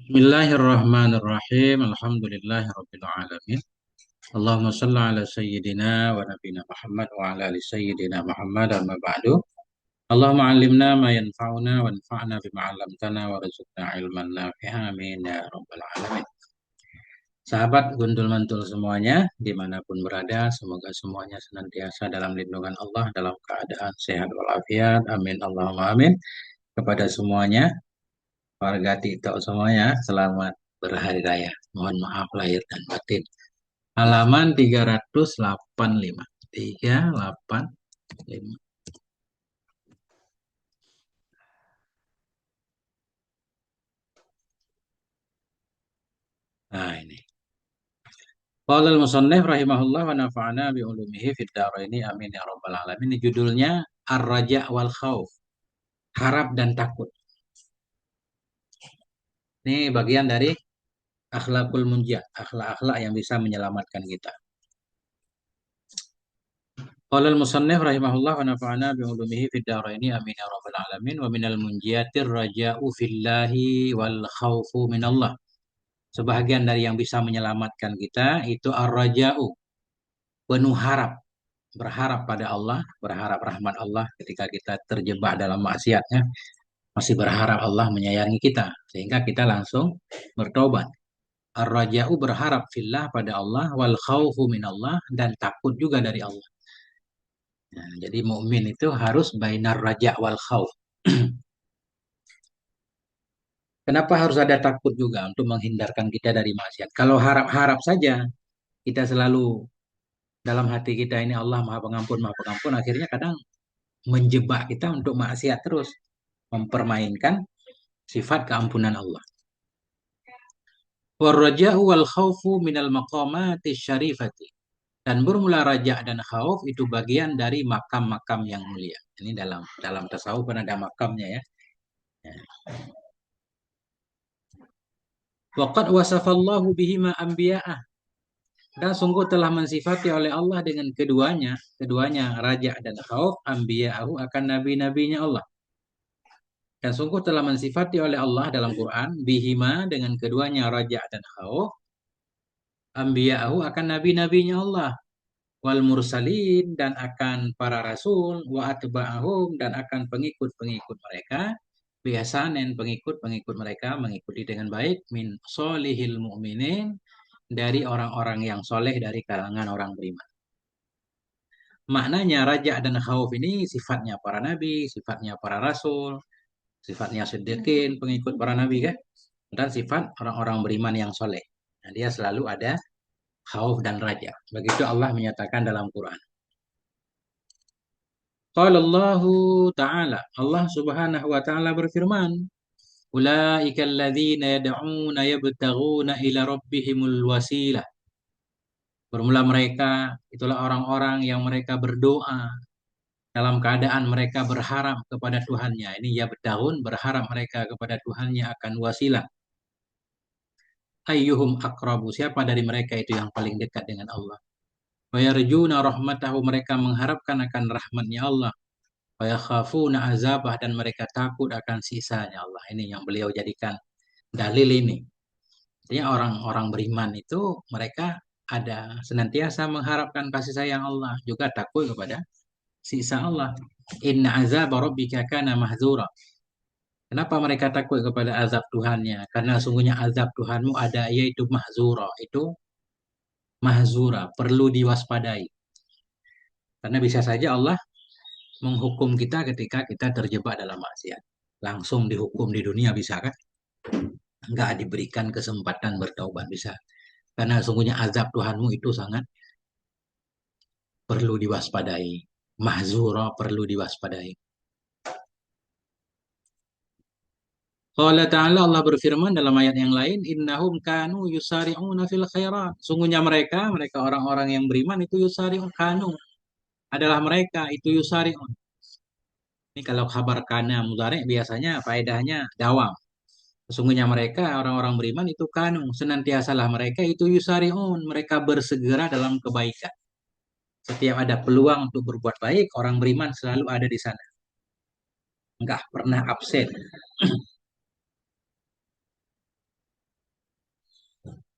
Bismillahirrahmanirrahim. Alhamdulillahirabbil alamin. Allahumma shalli ala sayyidina wa nabiyina Muhammad wa ala ali sayyidina Muhammad amma ba'du. Allahumma 'allimna ma yanfa'una wanfa'na bima 'allamtana warzuqna ilman nafi'a amin ya rabbal alamin. Sahabat gundul mantul semuanya, dimanapun berada, semoga semuanya senantiasa dalam lindungan Allah, dalam keadaan sehat walafiat. Amin Allahumma amin. Kepada semuanya, warga Tito semuanya, selamat berhari raya. Mohon maaf lahir dan batin. Halaman 385. 385. Nah, ini. Qala al-musannif rahimahullah wa nafa'ana bi ulumihi fid dharaini amin ya rabbal alamin. Ini judulnya Ar-Raja wal Khauf. Harap dan takut. Ini bagian dari akhlakul munjah, akhlak-akhlak yang bisa menyelamatkan kita. Qala al-musannif rahimahullah wa nafa'ana bi ulumihi fid dharaini amin ya rabbal alamin wa minal munjiyatir raja'u fillahi wal khaufu minallah. Sebahagian dari yang bisa menyelamatkan kita itu ar-raja'u, penuh harap, berharap pada Allah, berharap rahmat Allah ketika kita terjebak dalam maksiatnya, masih berharap Allah menyayangi kita sehingga kita langsung bertobat. Ar-raja'u berharap fillah pada Allah wal khaufu minallah dan takut juga dari Allah. Nah, jadi mukmin itu harus bainar raja' wal khauf. Kenapa harus ada takut juga untuk menghindarkan kita dari maksiat? Kalau harap-harap saja kita selalu dalam hati kita ini Allah maha pengampun, akhirnya kadang menjebak kita untuk maksiat terus, mempermainkan sifat keampunan Allah. Warraja'u wal khaufu minal maqamati syarifati. Dan bermula raja dan khauf itu bagian dari makam-makam yang mulia. Ini dalam tasawuf kan ada makamnya ya. Waqad wasafallahu bihima anbiya'ah. Dan sungguh telah mensifati oleh Allah dengan keduanya raja dan khauf, anbiya'ahu akan nabi-nabinya Allah. Dan sungguh telah mensifati oleh Allah dalam Quran, bihima dengan keduanya raja dan khauf, anbiya'ahu akan nabi-nabinya Allah, wal mursalin dan akan para rasul, wa atba'ahum dan akan pengikut-pengikut mereka, biasanen pengikut-pengikut mereka mengikuti dengan baik, min solihil mu'minin, dari orang-orang yang soleh dari kalangan orang beriman. Maknanya raja dan khauf ini sifatnya para nabi, sifatnya para rasul, sifatnya siddiqin, pengikut para nabi kan, dan sifat orang-orang beriman yang soleh. Nah, dia selalu ada khauf dan raja. Begitu Allah menyatakan dalam Quran. Qala Allahu Ta'ala, Allah Subhanahu wa Ta'ala berfirman, Ulaika alladzina yad'una yabtaghuna ila rabbihimul wasilah. Bermula mereka, itulah orang-orang yang mereka berdoa dalam keadaan mereka berharap kepada Tuhannya. Ini ya bertahun berharap mereka kepada Tuhannya akan wasilah. Ayyuhum akrabu, siapa dari mereka itu yang paling dekat dengan Allah. Wa yarjuna rahmatahu, mereka mengharapkan akan rahmatnya Allah. Wa yakhafuna azabah, dan mereka takut akan sisanya Allah. Ini yang beliau jadikan dalil ini. Artinya orang-orang beriman itu mereka ada senantiasa mengharapkan kasih sayang Allah, juga takut kepada sisa Allah. Inna azab rabbika kana mahzura. Kenapa mereka takut kepada azab Tuhannya? Karena sungguhnya azab Tuhanmu ada, yaitu mahzura. Itu mahzura, perlu diwaspadai. Karena bisa saja Allah menghukum kita ketika kita terjebak dalam maksiat. Langsung dihukum di dunia bisa kan? Enggak diberikan kesempatan bertaubat bisa. Karena sungguhnya azab Tuhanmu itu sangat perlu diwaspadai. Mahzura, perlu diwaspadai. Qala ta'ala, Allah berfirman dalam ayat yang lain, innahum kanu yusari'una fil khairat. Sungguhnya mereka orang-orang yang beriman itu yusari'un, kanu adalah mereka itu yusari'un. Ini kalau kabar kana mudhari biasanya faedahnya dawam. Sesungguhnya mereka orang-orang beriman itu kanu, senantiasalah mereka itu yusari'un, mereka bersegera dalam kebaikan. Setiap ada peluang untuk berbuat baik, orang beriman selalu ada di sana. Enggak pernah absen.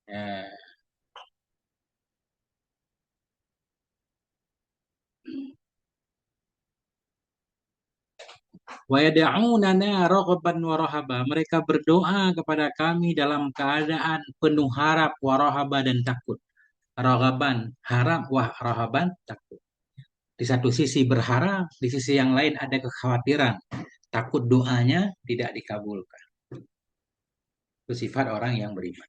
Ya. Wa yad'unana raghaban wa rahaba. Mereka berdoa kepada kami dalam keadaan penuh harap, wa rahaba dan takut. Raghaban, harap, wa rahaban, takut. Di satu sisi berharap, di sisi yang lain ada kekhawatiran. Takut doanya tidak dikabulkan. Itu sifat orang yang beriman.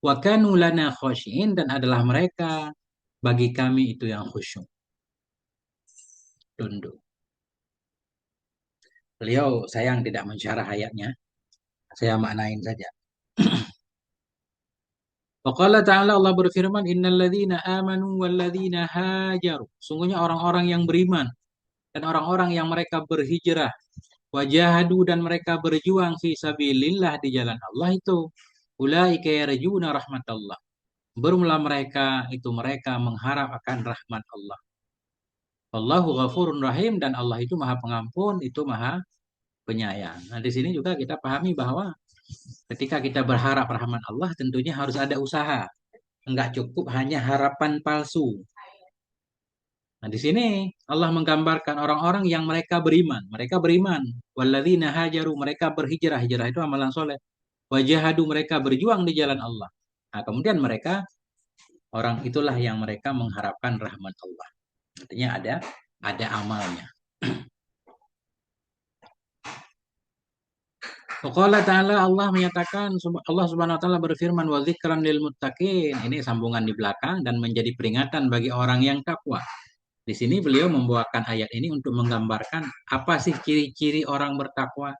Wa kanu lana khashiin, dan adalah mereka bagi kami itu yang khusyuk, tunduk. Beliau sayang tidak mensyarah ayatnya, saya maknain saja. Waqala ta'ala, Allah berfirman, innal ladzina amanu wal ladzina hajaru. Sungguhnya orang-orang yang beriman dan orang-orang yang mereka berhijrah, wajahadu dan mereka berjuang fi sabilillah di jalan Allah itu, ulaika yarjuna rahmatallah. Bermula mereka itu mereka mengharap akan rahmat Allah. Allahu ghafurun rahim, dan Allah itu Maha Pengampun, itu Maha Penyayang. Nah, di sini juga kita pahami bahwa ketika kita berharap rahmat Allah, tentunya harus ada usaha. Enggak cukup hanya harapan palsu. Nah, di sini Allah menggambarkan orang-orang yang mereka beriman. Mereka beriman. Walladzina hajaru, mereka berhijrah. Hijrah itu amalan soleh. Wajahadu, mereka berjuang di jalan Allah. Nah, kemudian mereka, orang itulah yang mereka mengharapkan rahmat Allah. Artinya ada amalnya. Qala ta'ala, Allah menyatakan, Allah Subhanahu wa taala berfirman, wa dzikran lil muttaqin. Ini sambungan di belakang dan menjadi peringatan bagi orang yang takwa. Di sini beliau membawakan ayat ini untuk menggambarkan apa sih ciri-ciri orang bertakwa.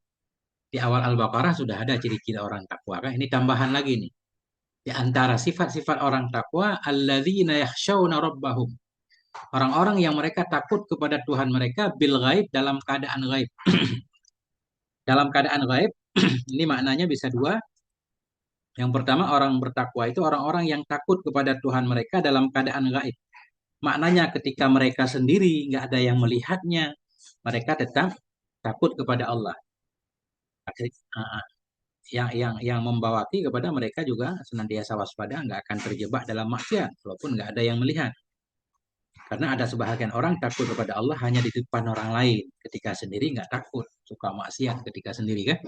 Di awal Al-Baqarah sudah ada ciri-ciri orang takwa kan? Ini tambahan lagi nih. Di antara sifat-sifat orang takwa, alladzina yakhshawna rabbahum. Orang-orang yang mereka takut kepada Tuhan mereka bil ghaib, dalam keadaan ghaib. Dalam keadaan ghaib, ini maknanya bisa dua. Yang pertama, orang bertakwa itu orang-orang yang takut kepada Tuhan mereka dalam keadaan gaib. Maknanya ketika mereka sendiri, nggak ada yang melihatnya, mereka tetap takut kepada Allah. Yang membawati kepada mereka juga senantiasa waspada, nggak akan terjebak dalam maksiat, walaupun nggak ada yang melihat. Karena ada sebahagian orang takut kepada Allah hanya di depan orang lain, ketika sendiri nggak takut, suka maksiat ketika sendiri kan.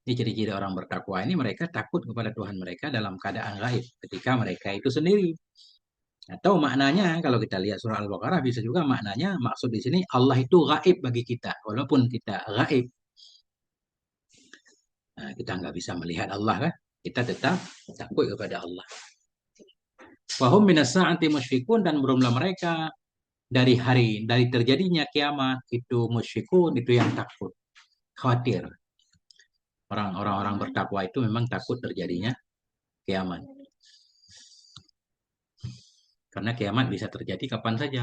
Ini ciri-ciri orang bertakwa ini, mereka takut kepada Tuhan mereka dalam keadaan gaib ketika mereka itu sendiri. Atau maknanya kalau kita lihat surah Al-Baqarah bisa juga maknanya, maksud di sini Allah itu gaib bagi kita. Walaupun kita gaib, nah, kita nggak bisa melihat Allah kan, kita tetap takut kepada Allah. Wahum minas sa'ati musyfikun, dan berumlah mereka dari terjadinya kiamat itu musyfikun, itu yang takut, khawatir. Orang-orang bertakwa itu memang takut terjadinya kiamat. Karena kiamat bisa terjadi kapan saja.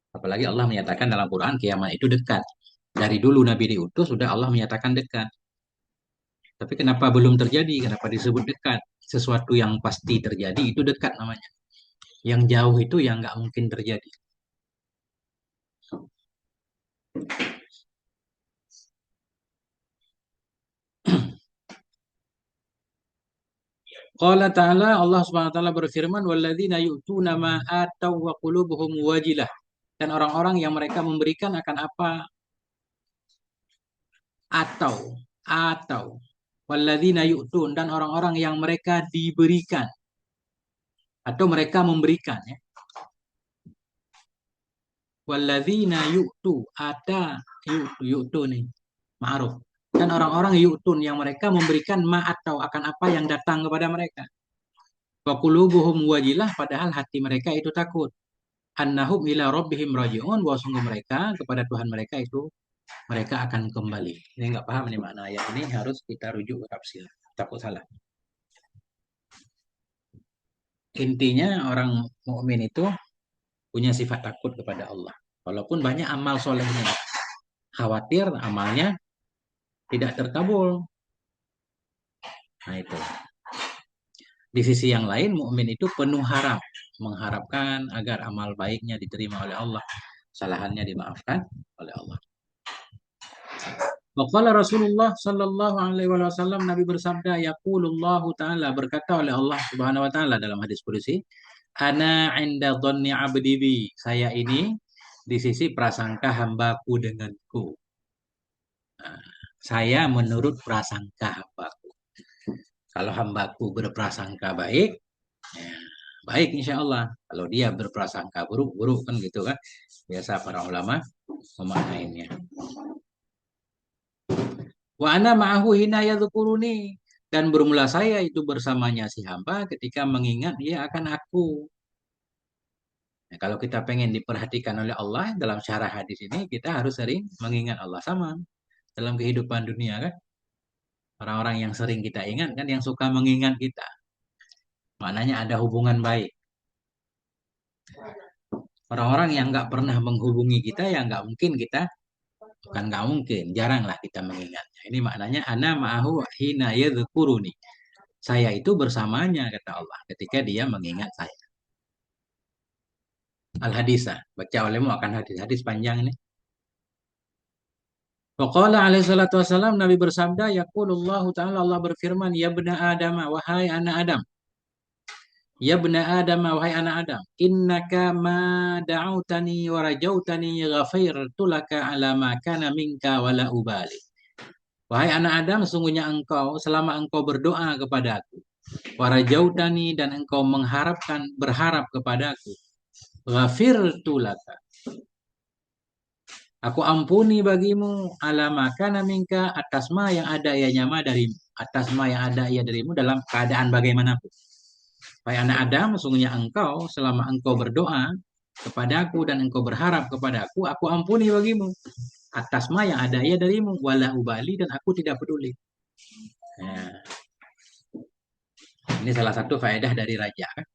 Apalagi Allah menyatakan dalam Quran kiamat itu dekat. Dari dulu Nabi diutus sudah Allah menyatakan dekat. Tapi kenapa belum terjadi? Kenapa disebut dekat? Sesuatu yang pasti terjadi itu dekat namanya. Yang jauh itu yang nggak mungkin terjadi. Qala ta'ala, Allah Subhanahu wa taala berfirman, walladzina yu'tuna ma ataw wa qulubuhum wajilah. Dan orang-orang yang mereka memberikan akan apa, atau atau walladzina yu'tun, dan orang-orang yang mereka diberikan atau mereka memberikan ya. Walladzina yu'tu, ada yu'tu nih, ma'ruf. Dan orang-orang yu'tun yang mereka memberikan ma atau akan apa yang datang kepada mereka. Wa qulubuhum wajilah, padahal hati mereka itu takut. Annahum ila rabbihim raji'un, bahwa sungguh mereka kepada Tuhan mereka itu mereka akan kembali. Ini nggak paham nih makna ayat ini, harus kita rujuk ke tafsir. Takut salah. Intinya orang mukmin itu punya sifat takut kepada Allah. Walaupun banyak amal solehnya, khawatir amalnya tidak terkabul. Nah itu. Di sisi yang lain, mukmin itu penuh harap, mengharapkan agar amal baiknya diterima oleh Allah, kesalahannya dimaafkan oleh Allah. Waqala Rasulullah sallallahu alaihi wasallam, Nabi bersabda, yaqulullahu taala, berkata oleh Allah Subhanahu wa taala dalam hadis qudsi, ana inda dhanni abdi bi, saya ini di sisi prasangka hambaku denganku. Nah, saya menurut prasangka hambaku. Kalau hambaku berprasangka baik, ya, baik insya Allah. Kalau dia berprasangka buruk, buruk kan gitu kan. Biasa para ulama memaknainya. Wa ana ma'ahu hina yadhkuruni, dan bermula saya itu bersamanya si hamba ketika mengingat dia akan aku. Nah, kalau kita pengen diperhatikan oleh Allah dalam syarah hadis ini, kita harus sering mengingat Allah sama dalam kehidupan dunia kan. Orang-orang yang sering kita ingat kan yang suka mengingat kita. Maknanya ada hubungan baik. Orang-orang yang nggak pernah menghubungi kita, ya nggak mungkin kita, bukan nggak mungkin, jaranglah kita mengingatnya. Ini maknanya ana ma'ahu hina yadhkuruni. Saya itu bersamanya, kata Allah, ketika dia mengingat saya. Al-Hadisah. Baca olehmu akan hadis-hadis panjang ini. Waqala alaihi salatu wassalam, Nabi bersabda, yaqulullahu ta'ala, Allah berfirman, ya bena Adam, wahai anak Adam. Ya bena Adam, wahai anak Adam. Innaka ma da'utani wa rajautani ghafairtu laka ala ma kana minka wala ubali. Wahai anak Adam, sungguhnya engkau, selama engkau berdoa kepadaku, warajautani, dan engkau berharap kepadaku, ghafirtu laka, aku ampuni bagimu, ala makana minka, atas ma yang ada ianya ma darimu, atas ma yang ada ia darimu dalam keadaan bagaimanapun. Wahai anak Adam, sungguhnya engkau, selama engkau berdoa kepadaku dan engkau berharap kepadaku, aku ampuni bagimu atas ma yang ada ia darimu, wala ubali, dan aku tidak peduli. Nah, ini salah satu faedah dari raja kan.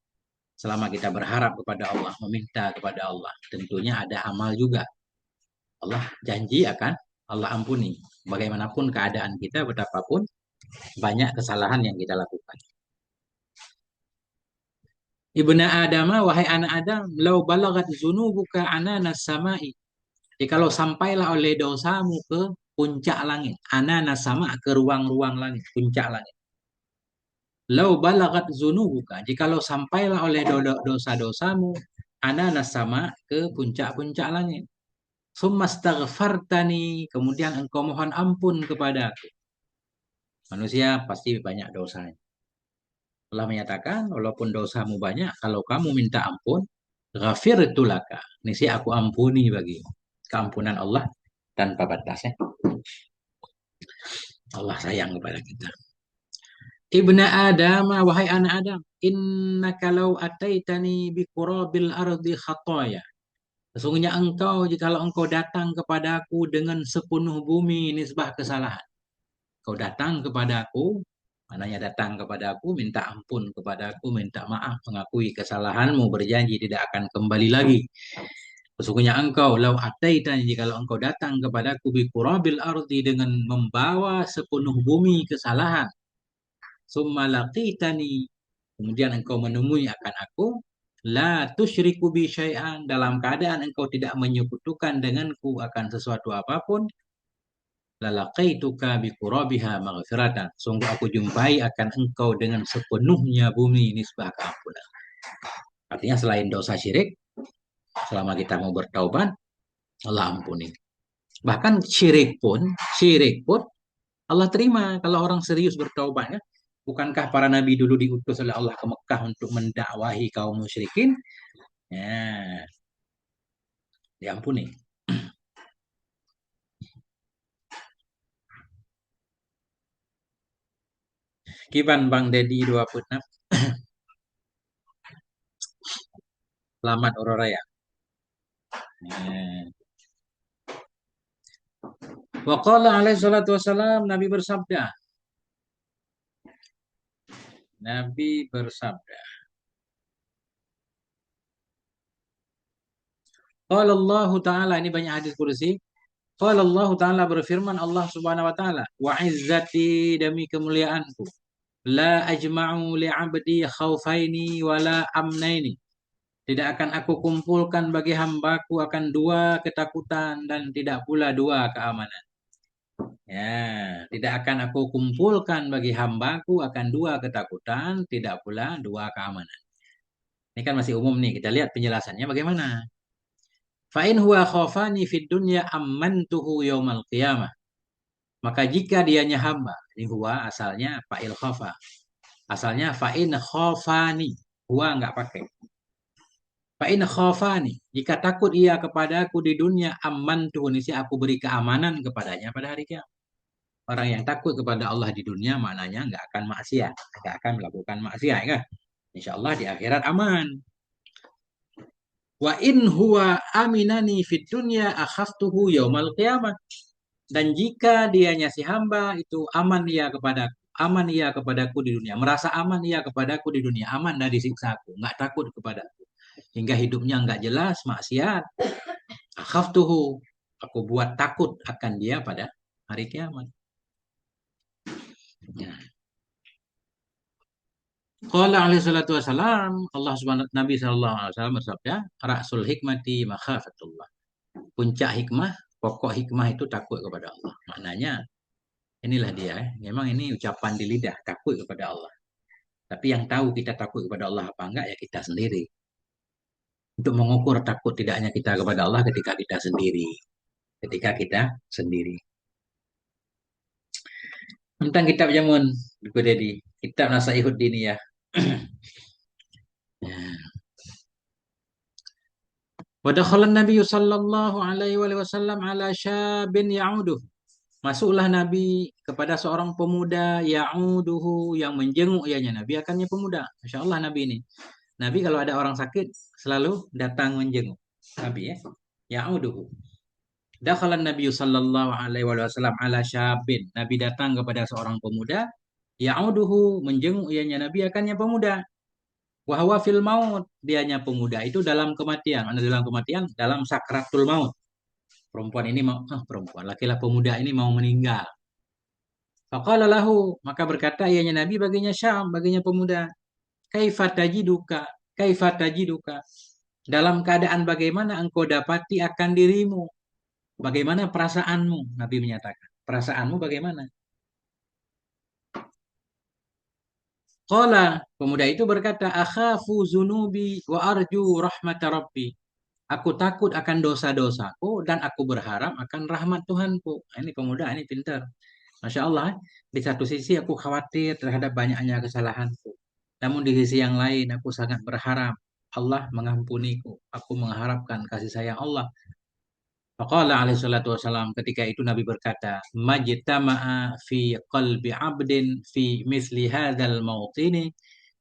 Selama kita berharap kepada Allah, meminta kepada Allah, tentunya ada amal juga. Allah janji akan Allah ampuni. Bagaimanapun keadaan kita, betapapun banyak kesalahan yang kita lakukan. Ibna Adama, wahai anak Adam, lau balagat zunubuka ananas samai. Jikalau sampailah oleh dosamu ke puncak langit. Ananas sama, ke ruang-ruang langit, puncak langit. Lau balagat zunubuka, jikalau sampailah oleh dosa-dosamu, ananas sama, ke puncak-puncak langit. Summastaghfartani, kemudian engkau mohon ampun kepadaku. Manusia pasti banyak dosanya. Allah menyatakan, walaupun dosamu banyak, kalau kamu minta ampun, ghafirtu laka, niscaya aku ampuni bagimu. Keampunan Allah tanpa batasnya. Allah sayang kepada kita. Ibna Adam, wahai anak Adam, innaka law ataitani bi qurabil ardi khataya. Sesungguhnya engkau, jikalau engkau datang kepadaku dengan sepenuh bumi nisbah kesalahan. Kau datang kepadaku, mananya datang kepadaku, minta ampun kepadaku, minta maaf, mengakui kesalahanmu, berjanji tidak akan kembali lagi. Sesungguhnya engkau, lau ataitani, jikalau engkau datang kepadaku bi qurabil ardi, dengan membawa sepenuh bumi kesalahan, summa laqitani, kemudian engkau menemui akan aku, la tusyriku bi syai'an, dalam keadaan engkau tidak menyekutukan denganku akan sesuatu apapun, lalaqaituka biqurabiha maghfiratan, sungguh aku jumpai akan engkau dengan sepenuhnya bumi nisbah keampunan. Artinya selain dosa syirik, selama kita mau bertaubat, Allah ampuni. Bahkan syirik pun Allah terima kalau orang serius bertaubatnya. Bukankah para nabi dulu diutus oleh Allah ke Mekah untuk mendakwahi kaum musyrikin? Ya, diampuni. Kiban Bang Dedi 26. Selamat Aurora ya. Waqala alaihi salatu wassalam, Nabi bersabda. Nabi bersabda. Qala Allah Ta'ala, ini banyak hadis kursi. Qala Allah Ta'ala, berfirman Allah Subhanahu wa Ta'ala, wa izzati, demi kemuliaanku, la ajma'u li'abdi khawfaini wa la amnaini. Tidak akan aku kumpulkan bagi hambaku akan dua ketakutan dan tidak pula dua keamanan. Ya, tidak akan aku kumpulkan bagi hambaku akan dua ketakutan, tidak pula dua keamanan. Ini kan masih umum nih, kita lihat penjelasannya bagaimana. Fa'in huwa khafani fid dunya ammantuhu yaumal qiyamah. Maka jika dianya hamba, ini huwa asalnya fa'il khafa. Asalnya fa'in khafani. Huwa nggak pakai. Fa'in khafani. Jika takut ia kepadaku di dunia, ammantuhu. Ini aku beri keamanan kepadanya pada hari kiamat. Orang yang takut kepada Allah di dunia maknanya nggak akan maksiat, nggak akan melakukan maksiat kan? Insya Allah di akhirat aman. Wa in huwa aminani fid dunya akhaftuhu yaumal qiyamah. Dan jika dianya si hamba itu aman ia kepadaku di dunia, merasa aman ia kepadaku di dunia, aman dari siksaku, nggak takut kepadaku. Hingga hidupnya nggak jelas, maksiat. Akhaftuhu, aku buat takut akan dia pada hari kiamat. Ya. Qala alaihi salatu wassalam, Allah subhanahu Nabi sallallahu alaihi wasallam bersabda, "Ra'sul hikmati makhafatullah." Puncak hikmah, pokok hikmah itu takut kepada Allah. Maknanya inilah dia, memang ini ucapan di lidah, takut kepada Allah. Tapi yang tahu kita takut kepada Allah apa enggak ya kita sendiri. Untuk mengukur takut tidaknya kita kepada Allah ketika kita sendiri. Ketika kita sendiri. Tentang kitab jamun, Buku Dedi. Kitab Nasaihud Diniyah. Wadakhalan Nabi sallallahu alaihi wasallam ala syabin ya'uduh. Masuklah Nabi kepada seorang pemuda ya'uduhu yang menjenguk ianya. Nabi akannya pemuda. Masya Allah Nabi ini. Nabi kalau ada orang sakit selalu datang menjenguk. Nabi ya. Ya'uduhu. Dakhalan Nabi sallallahu alaihi wasallam ala syabin. Nabi datang kepada seorang pemuda. Ya'uduhu menjenguk ianya. Nabi akannya pemuda. Wahwa fil maut. Dianya pemuda itu dalam kematian. Mana dalam kematian? Dalam sakratul maut. Perempuan ini mau, perempuan, laki-laki pemuda ini mau meninggal. Faqala lahu, maka berkata ianya Nabi baginya Syam, baginya pemuda. Kaifa tajiduka? Kaifa tajiduka? Dalam keadaan bagaimana engkau dapati akan dirimu? Bagaimana perasaanmu? Nabi menyatakan. Perasaanmu bagaimana? Qala, pemuda itu berkata, akhafu zunubi wa arju rahmat rabbi. Aku takut akan dosa-dosaku dan aku berharap akan rahmat Tuhanku. Ini pemuda, ini pintar. Masya Allah, di satu sisi aku khawatir terhadap banyaknya kesalahanku. Namun di sisi yang lain aku sangat berharap Allah mengampuniku. Aku mengharapkan kasih sayang Allah. Faqala alaihi salatu wasalam, ketika itu Nabi berkata, majtama'a fi qalbi abdin fi misli hadzal mautini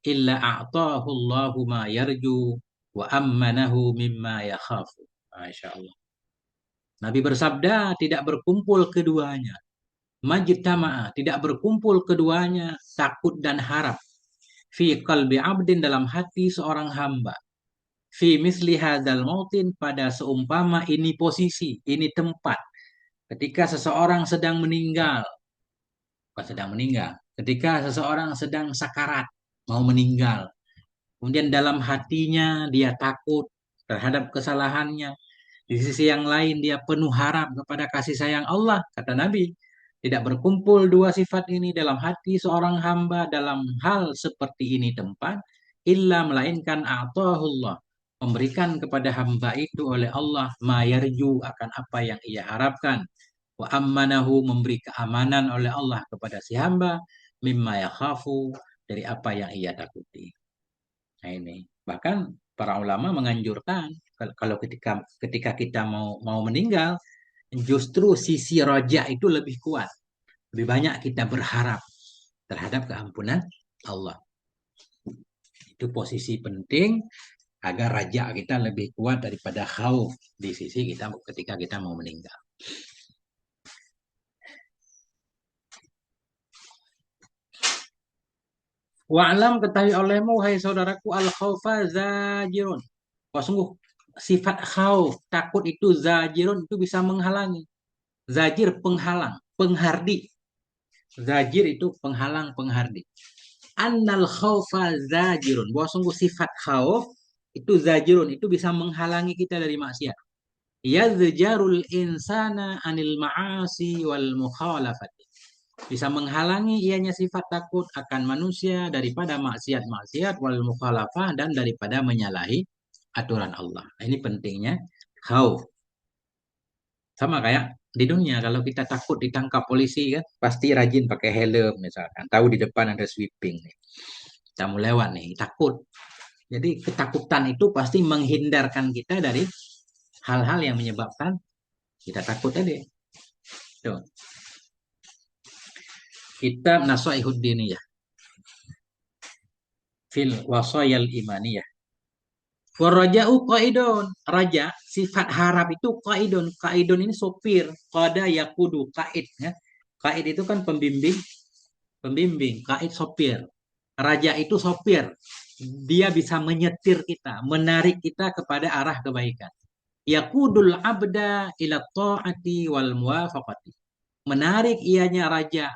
illa a'tahu Allahu ma yarju wa ammanahu mimma yakhafu. Masya Allah. Nabi bersabda, tidak berkumpul keduanya. Majtama'a, tidak berkumpul keduanya, takut dan harap. Fi qalbi abdin, dalam hati seorang hamba. Fi misli hadzal mautin, pada seumpama ini posisi, ini tempat. Ketika seseorang sedang meninggal, bukan sedang meninggal, ketika seseorang sedang sakarat, mau meninggal. Kemudian dalam hatinya dia takut terhadap kesalahannya. Di sisi yang lain dia penuh harap kepada kasih sayang Allah. Kata Nabi, tidak berkumpul dua sifat ini dalam hati seorang hamba dalam hal seperti ini tempat, illa melainkan a'tahullah. Memberikan kepada hamba itu oleh Allah ma yarju, akan apa yang ia harapkan. Wa ammanahu, memberi keamanan oleh Allah kepada si hamba mimma yakhafu, dari apa yang ia takuti. Nah ini. Bahkan para ulama menganjurkan kalau ketika ketika kita mau meninggal, justru sisi roja itu lebih kuat. Lebih banyak kita berharap terhadap keampunan Allah. Itu posisi penting agar raja kita lebih kuat daripada khauf di sisi kita ketika kita mau meninggal. Wa'lam, ketahui olehmu hai saudaraku, al khaufa zajirun. Wah sungguh sifat khauf, takut itu zajirun, itu bisa menghalangi. Zajir penghalang, penghardi. Zajir itu penghalang, penghardi. Annal khaufa zajirun. Bahwa sungguh sifat khauf itu zajirun, itu bisa menghalangi kita dari maksiat. Yadjarul insana anil ma'asi wal mukhalafati. Bisa menghalangi ianya sifat takut akan manusia daripada maksiat-maksiat wal mukhalafah dan daripada menyalahi aturan Allah. Nah, ini pentingnya khauf. Sama kayak di dunia kalau kita takut ditangkap polisi kan pasti rajin pakai helm misalkan. Tahu di depan ada sweeping nih. Kita mau lewat nih, takut. Jadi ketakutan itu pasti menghindarkan kita dari hal-hal yang menyebabkan kita takut tadi. Tuh. Kitab Nasaihuddin ya. Fil wasayal imaniyah. Waraja'u qaidun. Raja, sifat harap itu qaidun. Qaidun ini sopir. Qada yakudu, qaid. Ya. Qaid itu kan pembimbing. Pembimbing, qaid sopir. Raja itu sopir. Dia bisa menyetir kita, menarik kita kepada arah kebaikan. Yakudul abda ila ta'ati wal muwafaqati. Menarik ianya raja,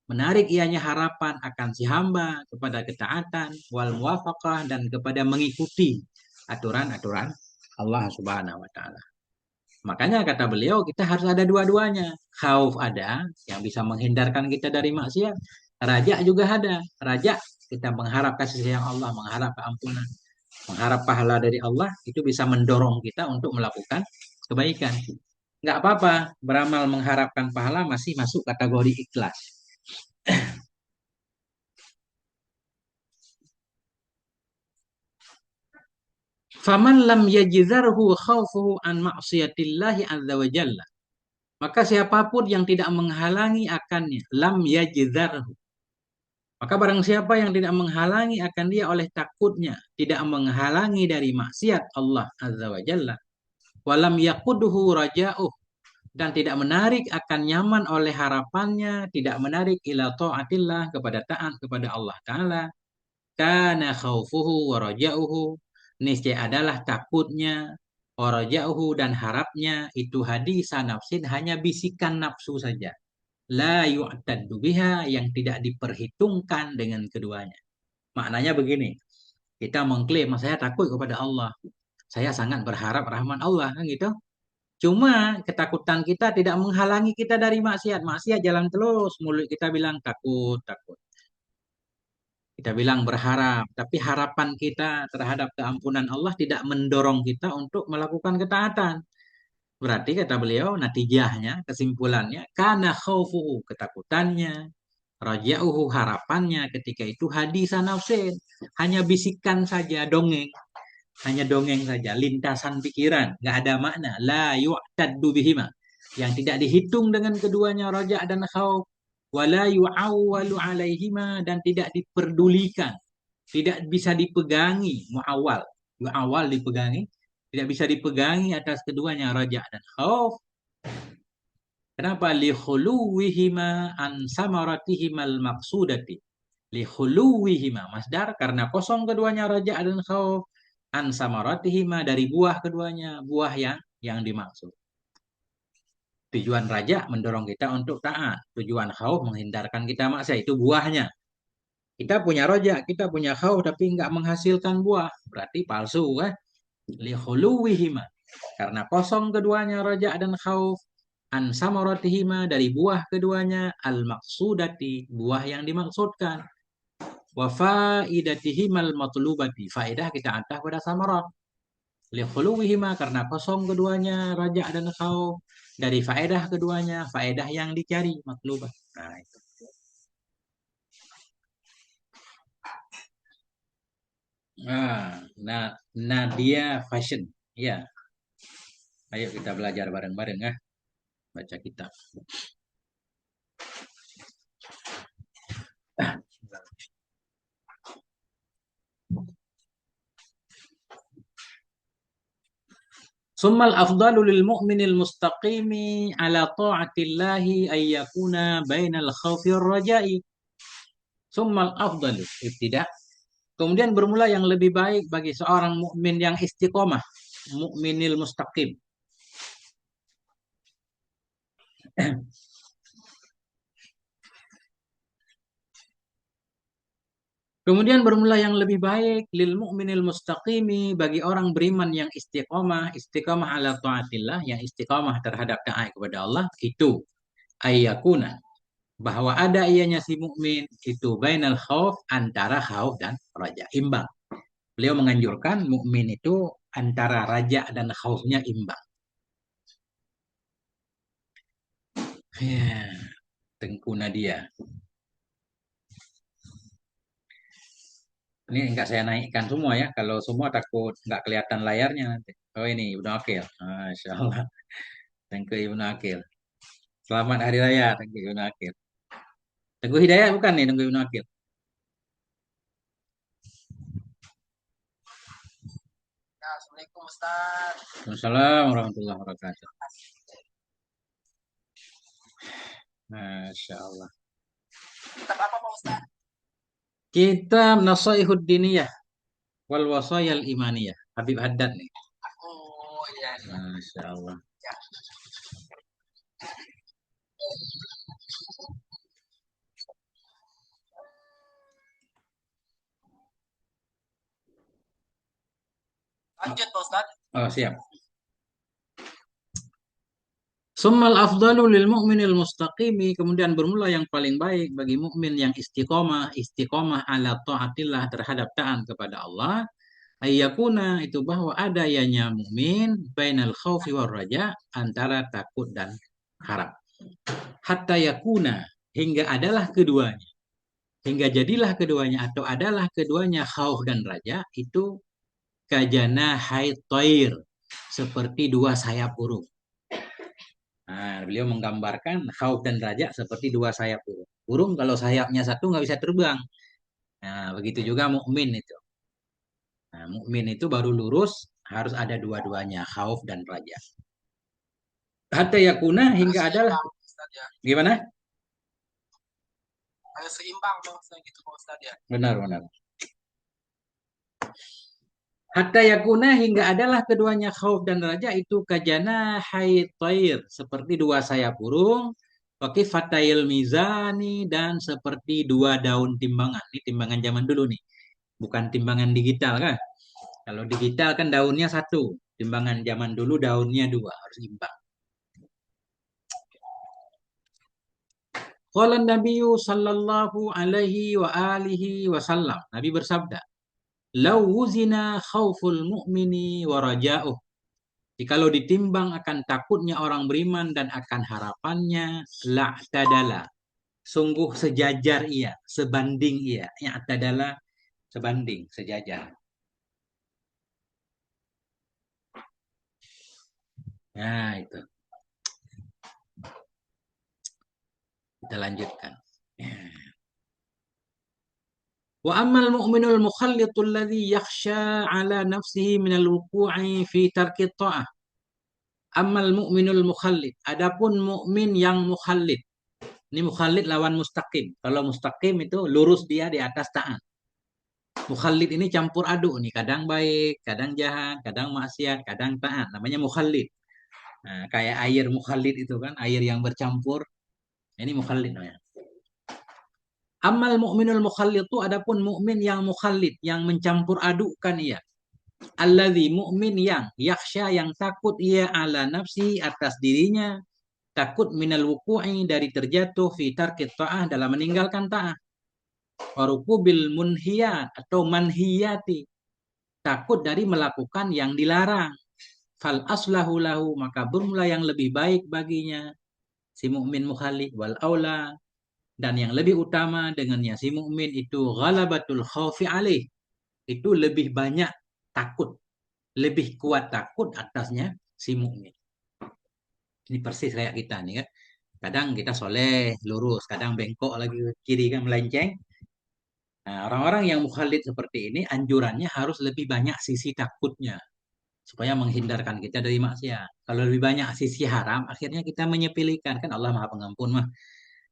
menarik ianya harapan akan si hamba kepada ketaatan wal muwafaqah dan kepada mengikuti aturan-aturan Allah Subhanahu wa taala. Makanya kata beliau kita harus ada dua-duanya. Khauf ada yang bisa menghindarkan kita dari maksiat. Raja juga ada. Raja kita mengharap kasih sayang Allah, mengharap keampunan, mengharap pahala dari Allah itu bisa mendorong kita untuk melakukan kebaikan. Nggak apa-apa beramal mengharapkan pahala masih masuk kategori ikhlas. Faman lam yajzarhu khaufuhu an ma'siyatillahi azza wa jalla. Maka siapapun yang tidak menghalangi akannya, lam yajzarhu. Maka barang siapa yang tidak menghalangi akan dia oleh takutnya, tidak menghalangi dari maksiat Allah azza wa jalla. Walam yaquduhu raja'uh. Dan tidak menarik akan nyaman oleh harapannya, tidak menarik ila ta'atillah kepada taat kepada Allah Ta'ala. Kana khaufuhu wa raja'uhu. Niscaya adalah takutnya, wa raja'uhu dan harapnya itu hadisa nafsin hanya bisikan nafsu saja. La yu'taddu biha yang tidak diperhitungkan dengan keduanya. Maknanya begini, kita mengklaim saya takut kepada Allah. Saya sangat berharap rahmat Allah kan gitu. Cuma ketakutan kita tidak menghalangi kita dari maksiat. Maksiat jalan terus, mulut kita bilang takut, takut. Kita bilang berharap, tapi harapan kita terhadap keampunan Allah tidak mendorong kita untuk melakukan ketaatan. Berarti kata beliau, natijahnya, kesimpulannya, karena khaufuhu, ketakutannya, raja'uhu, harapannya ketika itu hadisa nafsin. Hanya bisikan saja, dongeng. Hanya dongeng saja, lintasan pikiran. Nggak ada makna. La yu'taddu bihima. Yang tidak dihitung dengan keduanya raja dan khauf. Wala yu'awwalu alaihima. Dan tidak diperdulikan. Tidak bisa dipegangi. Mu'awwal. Mu'awwal dipegangi. Tidak bisa dipegangi atas keduanya raja dan khauf. Kenapa? Likhuluwihima an samaratihimal maksudati. Likhuluwihima. Masdar karena kosong keduanya raja dan khauf. An samaratihima dari buah keduanya. Buah yang dimaksud. Tujuan raja mendorong kita untuk taat. Tujuan khauf menghindarkan kita maksiat. Itu buahnya. Kita punya raja, kita punya khauf tapi nggak menghasilkan buah. Berarti palsu kan? Likhuluwihima. Karena kosong keduanya raja dan khauf. An samaratihima dari buah keduanya al maksudati buah yang dimaksudkan wa faidatihimal matlubati faedah kita antah pada samarat likhuluwihima karena kosong keduanya raja dan khauf dari faedah keduanya faedah yang dicari matlubah. Nah itu. Nah Nadia Fashion ya, ayo kita belajar bareng-bareng ya, baca kitab. Summal afdalu lil mu'minil mustaqimi ala ta'atillahi ay yakuna bainal khawfi war raja'i. Summal afdalu ibtida. Kemudian bermula yang lebih baik bagi seorang mukmin yang istiqomah, mukminil mustaqim. Kemudian bermula yang lebih baik lil mu'minil mustaqimi bagi orang beriman yang istiqomah, istiqomah ala taatillah, yang istiqomah terhadap taat kepada Allah itu ayyakuna bahwa ada ianya si mukmin itu bainal khauf antara khauf dan raja imbang. Beliau menganjurkan mukmin itu antara raja dan khaufnya imbang. Ya, Tengku Nadia. Ini enggak saya naikkan semua ya. Kalau semua takut nggak kelihatan layarnya nanti. Oh ini Ibnu Akil. Masya Allah. Tengku Ibnu Akil. Selamat Hari Raya Tengku Ibnu Akil. Tengku Hidayat bukan nih Tengku Ibnu Akil. Ya, Assalamualaikum Ustaz. Assalamualaikum warahmatullahi wabarakatuh. Masya Allah. Kitab apa Pak Ustaz? Kitab Nasaihud Diniyah wal Wasayal Imaniyah. Habib Haddad nih. Oh iya, iya. Masya Allah. Ya. Lanjut Pak Ustaz. Oh siap. Summal afdalu lil mu'minil mustaqimi, kemudian bermula yang paling baik bagi mukmin yang istiqomah, istiqomah ala taatillah terhadap taat kepada Allah, ayyakuna itu bahwa ada ianya mukmin bainal khaufi war raja antara takut dan harap. Hatta yakuna hingga adalah keduanya, hingga jadilah keduanya atau adalah keduanya khauf dan raja itu kajana haytoir seperti dua sayap burung. Nah, beliau menggambarkan khauf dan raja seperti dua sayap burung. Burung kalau sayapnya satu nggak bisa terbang. Nah, begitu juga mukmin itu. Nah, mukmin itu baru lurus harus ada dua-duanya, khauf dan raja. Hatta yakuna Harus hingga adalah seimbang Ustaz ya. gimana? Harus seimbang maksudnya gitu Pak Ustaz ya. Benar, benar. Hatta yakuna hingga adalah keduanya khauf dan raja itu kajana haytair seperti dua sayap burung, pakai fatail mizani dan seperti dua daun timbangan. Ini timbangan zaman dulu nih, bukan timbangan digital kan? Kalau digital kan daunnya satu, timbangan zaman dulu daunnya dua, harus imbang. Qala Nabi sallallahu alaihi wa alihi wasallam. Nabi bersabda, "Lau wuzina khauful mu'mini wa raja'uh." Jikalau ditimbang akan takutnya orang beriman dan akan harapannya, la'tadala. Sungguh sejajar ia, sebanding ia. I'tadala, sebanding, sejajar. Nah, itu. Kita lanjutkan. Wa ammal mu'minul mukhallitul ladzi yakhsha ala nafsihi minal wuqu'i fi tarki ta'ah. Ammal mu'minul mukhallid. Adapun mukmin yang mukhallid. Ini mukhallid lawan mustaqim. Kalau mustaqim itu lurus dia di atas taat. Mukhallid ini campur aduk nih. Kadang baik, kadang jahat, kadang maksiat, kadang taat. Namanya mukhallid. Nah, kayak air mukhallid itu kan. Air yang bercampur. Ini mukhallid namanya. Amal mu'minul mukhallid itu adapun mukmin yang mukhallid. Yang mencampur adukkan ia. Alladzi mu'min yang yakhsha yang takut ia ala nafsi atas dirinya, takut minal wuku'i dari terjatuh fi tarkit ta'ah dalam meninggalkan ta'ah, warukubil munhiyat atau manhiyati, takut dari melakukan yang dilarang. Fal aslahu lahu maka bermula yang lebih baik baginya si mukmin mukhalid wal aula dan yang lebih utama dengannya si mukmin itu ghalabatul khaufi alaih, itu lebih banyak takut, lebih kuat takut atasnya si mukmin. Ini persis kayak kita nih kan. Kadang kita soleh, lurus, kadang bengkok lagi ke kiri kan melenceng. Nah, orang-orang yang mukhalid seperti ini anjurannya harus lebih banyak sisi takutnya supaya menghindarkan kita dari maksiat. Kalau lebih banyak sisi haram, akhirnya kita menyepelekan kan Allah Maha Pengampun mah.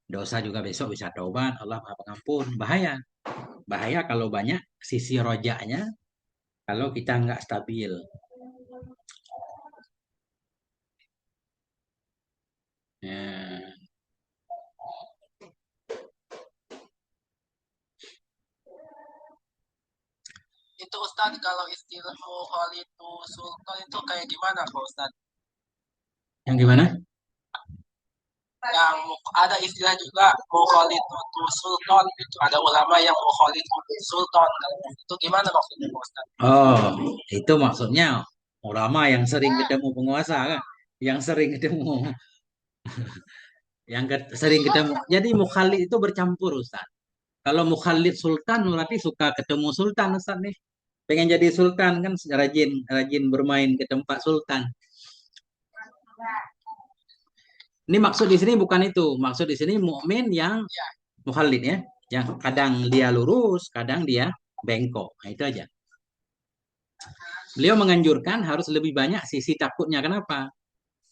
Dosa juga besok bisa taubat, Allah Maha Pengampun. Bahaya. Bahaya kalau banyak sisi rojaknya, kalau kita nggak stabil. Ya. Itu Ustadz kalau istilah itu sultan itu kayak gimana Pak Ustadz? Yang gimana? Yang ada istilah juga itu sultan itu ada ulama yang itu sultan. Itu gimana maksudnya Pak Ustadz? Oh, itu maksudnya ulama yang sering ketemu penguasa kan, yang sering ketemu, sering ketemu. Jadi mukhalid itu bercampur Ustaz. Kalau mukhalid sultan berarti suka ketemu sultan Ustaz nih. Pengen jadi sultan kan rajin rajin bermain ke tempat sultan. Ini maksud di sini bukan itu. Maksud di sini mukmin yang Ya, mukhalid ya, yang kadang dia lurus, kadang dia bengkok. Nah, itu aja. Beliau menganjurkan harus lebih banyak sisi takutnya. Kenapa?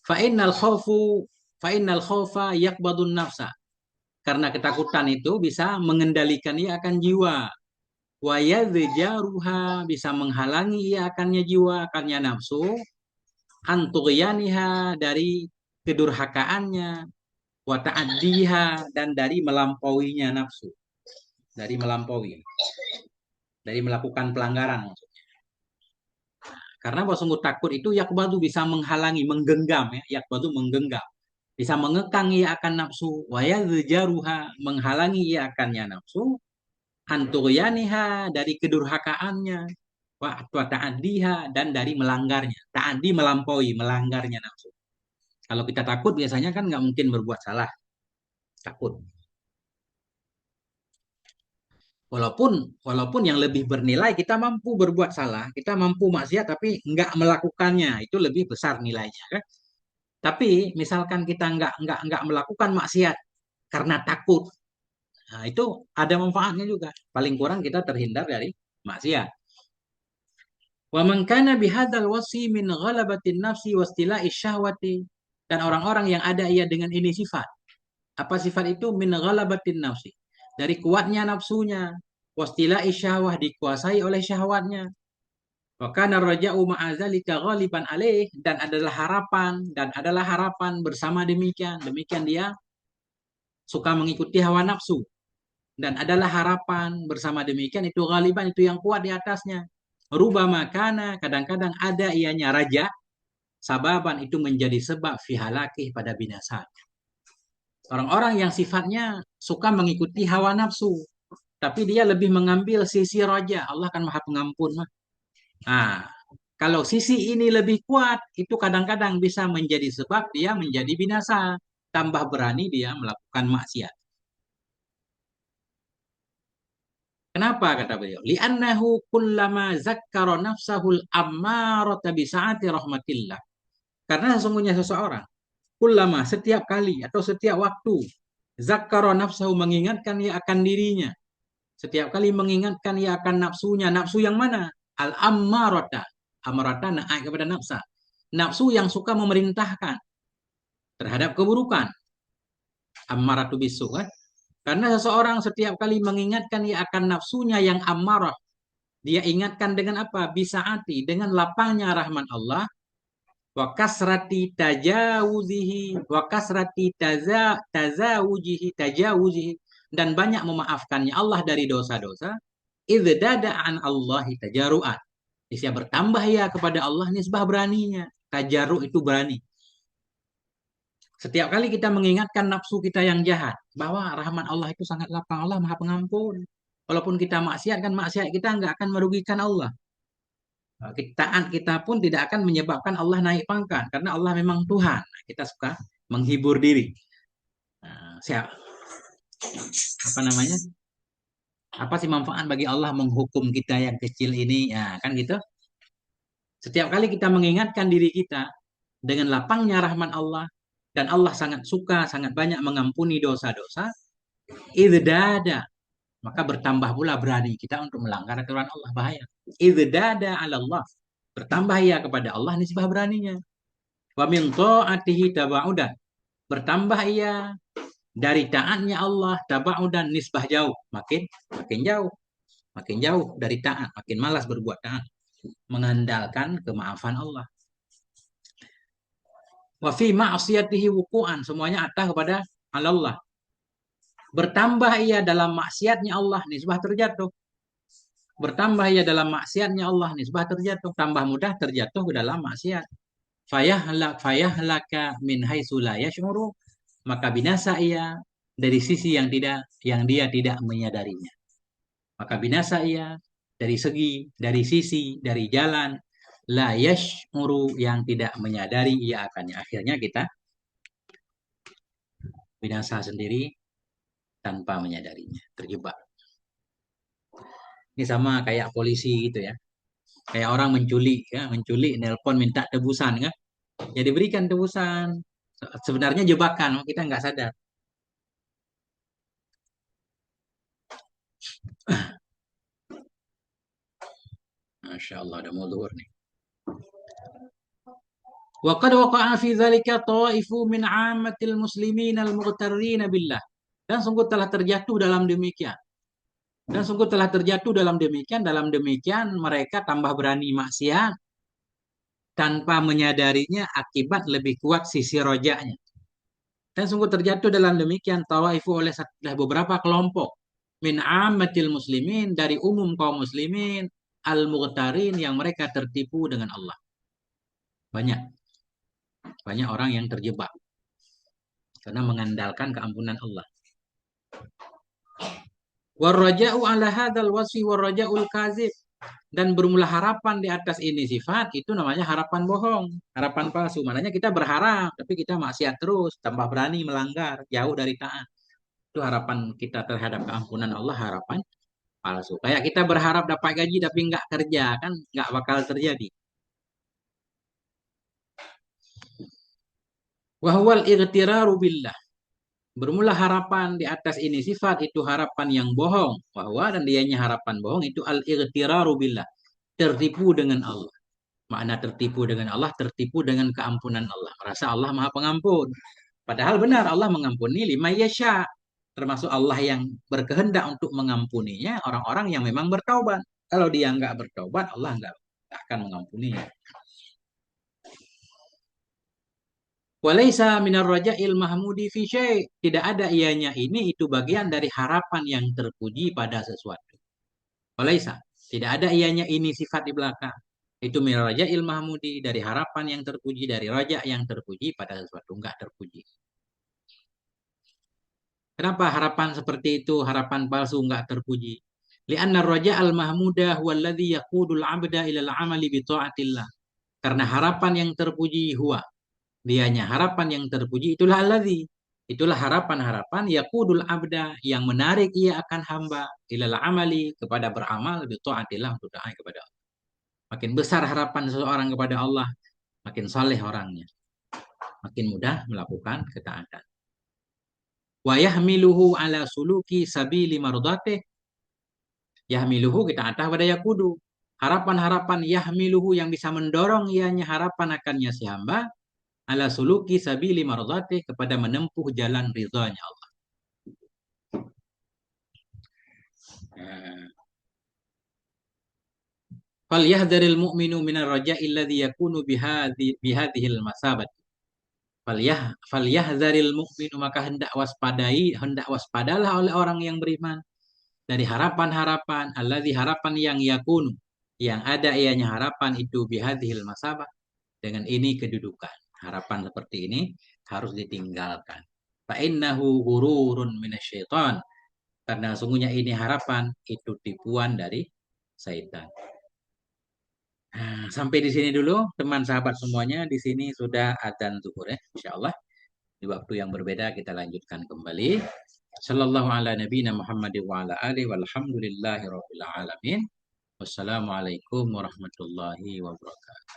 Fa'innal khawfu fa'innal khawfa yakbadun nafsa. Karena ketakutan itu bisa mengendalikan ia akan jiwa. Wa yadjaruha bisa menghalangi ia akannya jiwa, akannya nafsu, antughyaniha dari kedurhakaannya, wa ta'addiha dan dari melampauinya nafsu, dari melampaui, dari melakukan pelanggaran. Karena bahwa sungguh takut itu yakbadu bisa menghalangi, menggenggam ya, yakbadu menggenggam. Bisa mengekang ia akan nafsu, wa yadjaruha menghalangi ia akannya nafsu, antughyaniha dari kedurhakaannya, wa ta'addiha dan dari melanggarnya. Ta'addi melampaui, melanggarnya nafsu. Kalau kita takut biasanya kan nggak mungkin berbuat salah. Takut. Walaupun yang lebih bernilai kita mampu berbuat salah, kita mampu maksiat tapi nggak melakukannya, itu lebih besar nilainya kan. Tapi misalkan kita nggak melakukan maksiat karena takut, nah itu ada manfaatnya juga. Paling kurang kita terhindar dari maksiat. Wa man kana bihadzal wasi min ghalabatin nafsi wastila'i syahwati, dan orang-orang yang ada ia dengan ini sifat. Apa sifat itu? Min ghalabatin nafsi, dari kuatnya nafsunya, wastila'i syahwah dikuasai oleh syahwatnya. Wa kana raja'u ma'azalika ghaliban alaih, dan adalah harapan bersama demikian dia suka mengikuti hawa nafsu, dan adalah harapan bersama demikian itu ghaliban itu yang kuat di atasnya. Rubama kana kadang-kadang ada ianya raja, sababan itu menjadi sebab fihalakih pada binasa. Orang-orang yang sifatnya suka mengikuti hawa nafsu, tapi dia lebih mengambil sisi raja. Allah kan maha pengampun mah. Nah, kalau sisi ini lebih kuat, itu kadang-kadang bisa menjadi sebab dia menjadi binasa. Tambah berani dia melakukan maksiat. Kenapa kata beliau? Li'annahu kullama zakkara nafsahul ammarata bisa'ati rahmatillah. Karena sesungguhnya seseorang, kullama setiap kali atau setiap waktu, zakkara nafsahu mengingatkan ia akan dirinya. Setiap kali mengingatkan ia akan nafsunya. Nafsu yang mana? Al-ammarata. Ammarata naik kepada nafsa. Nafsu yang suka memerintahkan terhadap keburukan. Ammaratu bisu kan? Karena seseorang setiap kali mengingatkan ia akan nafsunya yang ammarah. Dia ingatkan dengan apa? Bisaati, dengan lapangnya rahmat Allah. Wa kasrati tajawuzihi. Wa kasrati tajawuzihi. Dan banyak memaafkannya Allah dari dosa-dosa. Izdada an Allahi tajaru'at. Dia bertambah ya kepada Allah nisbah beraninya. Tajaru itu berani. Setiap kali kita mengingatkan nafsu kita yang jahat, bahwa rahmat Allah itu sangat lapang, Allah maha pengampun. Walaupun kita maksiat, kan maksiat kita nggak akan merugikan Allah. Taat kita pun tidak akan menyebabkan Allah naik pangkat, karena Allah memang Tuhan. Kita suka menghibur diri. Siapa? Apa namanya? Apa sih manfaat bagi Allah menghukum kita yang kecil ini? Ya, kan gitu. Setiap kali kita mengingatkan diri kita dengan lapangnya rahmat Allah, dan Allah sangat suka, sangat banyak mengampuni dosa-dosa, izdada, maka bertambah pula berani kita untuk melanggar aturan Allah. Bahaya. Izdada ala Allah, bertambah ya kepada Allah nisbah beraninya. Wa min ta'atihi tabaudan, bertambah ia dari taatnya Allah tabaudan nisbah jauh, makin makin jauh, makin jauh dari taat, makin malas berbuat taat, mengandalkan kemaafan Allah. Wa fi ma'siyatihi wuku'an, semuanya atas kepada Allah. Bertambah ia dalam maksiatnya Allah, nisbah terjatuh. bertambah ia dalam maksiatnya Allah, nisbah terjatuh, tambah mudah terjatuh ke dalam maksiat. Fayahlaka min haitsu la yash'uru, maka binasa ia dari sisi yang dia tidak menyadarinya. Maka binasa ia dari segi, dari sisi, dari jalan la yash'uru yang tidak menyadari ia akannya. Akhirnya kita binasa sendiri tanpa menyadarinya, terjebak. Ini sama kayak polisi gitu ya. Kayak orang menculik ya, menculik nelpon minta tebusan kan. Ya diberikan tebusan. Sebenarnya jebakan, kita nggak sadar. Masya Allah, ada mau zuhur nih. Wa qad waqa'a fi dzalika ta'ifu min 'ammatil muslimin al-mughtarrin billah. Dan sungguh telah terjatuh dalam demikian. Dan sungguh telah terjatuh dalam demikian mereka tambah berani maksiat tanpa menyadarinya akibat lebih kuat sisi rojaknya. Dan sungguh terjatuh dalam demikian tawaifu oleh beberapa kelompok min ammatil muslimin dari umum kaum muslimin al-mughtarin yang mereka tertipu dengan Allah. Banyak banyak orang yang terjebak karena mengandalkan keampunan Allah. Warraja'u ala hadzal wasfi warraja'ul kazib, dan bermula harapan di atas ini sifat itu namanya harapan bohong, harapan palsu. Maknanya kita berharap tapi kita maksiat terus, tambah berani melanggar, jauh dari taat. Itu harapan kita terhadap keampunan Allah, harapan palsu. Kayak kita berharap dapat gaji tapi nggak kerja, kan nggak bakal terjadi. Wahwal ightiraru billah. Bermula harapan di atas ini sifat itu harapan yang bohong. Bahwa dan dianya harapan bohong itu al-ightiraru billah. Tertipu dengan Allah. Makna tertipu dengan Allah, tertipu dengan keampunan Allah. Merasa Allah maha pengampun. Padahal benar Allah mengampuni lima yasha. Termasuk Allah yang berkehendak untuk mengampuninya orang-orang yang memang bertaubat. Kalau dia nggak bertaubat, Allah nggak akan mengampuninya. Walaysa minar raja'il mahmudi fi syai'. Tidak ada ianya ini itu bagian dari harapan yang terpuji pada sesuatu. Walaysa. Tidak ada ianya ini sifat di belakang. Itu minar raja'il mahmudi dari harapan yang terpuji, dari raja yang terpuji pada sesuatu. Enggak terpuji. Kenapa harapan seperti itu, harapan palsu enggak terpuji? Li'anna raja'al mahmuda huwa alladhi yaqudul 'abda ila al-'amali bi ta'atillah. Karena harapan yang terpuji huwa, dianya harapan yang terpuji itulah alladzi, itulah harapan-harapan yaqudul abda yang menarik ia akan hamba ilal amali kepada beramal bi taatillah, untuk taat kepada Allah. Makin besar harapan seseorang kepada Allah, makin saleh orangnya, makin mudah melakukan ketaatan. Wa yahmiluhu ala suluki sabili mardatih. Yahmiluhu kita atah pada yakudu. Harapan-harapan yahmiluhu yang bisa mendorong ianya harapan akannya si hamba ala suluki sabili mardati, kepada menempuh jalan ridhanya Allah. Fal yahdharil mu'minu minar raja'i alladhi yakunu bihadhil masabat. Fal yahdharil mu'minu, maka hendak waspadalah oleh orang yang beriman dari harapan-harapan alladhi, harapan yang yakunu, yang ada ianya harapan itu bihadhil masabat, dengan ini kedudukan. Harapan seperti ini harus ditinggalkan. Fa'innahu hururun minasyaitan. Karena sungguhnya ini harapan itu tipuan dari syaitan. Nah, sampai di sini dulu teman sahabat semuanya. Di sini sudah adzan zuhur ya. Insyaallah di waktu yang berbeda kita lanjutkan kembali. Sallallahu ala nabiyina Muhammad wa ala alihi walhamdulillahi rabbil alamin. Wassalamualaikum warahmatullahi wabarakatuh.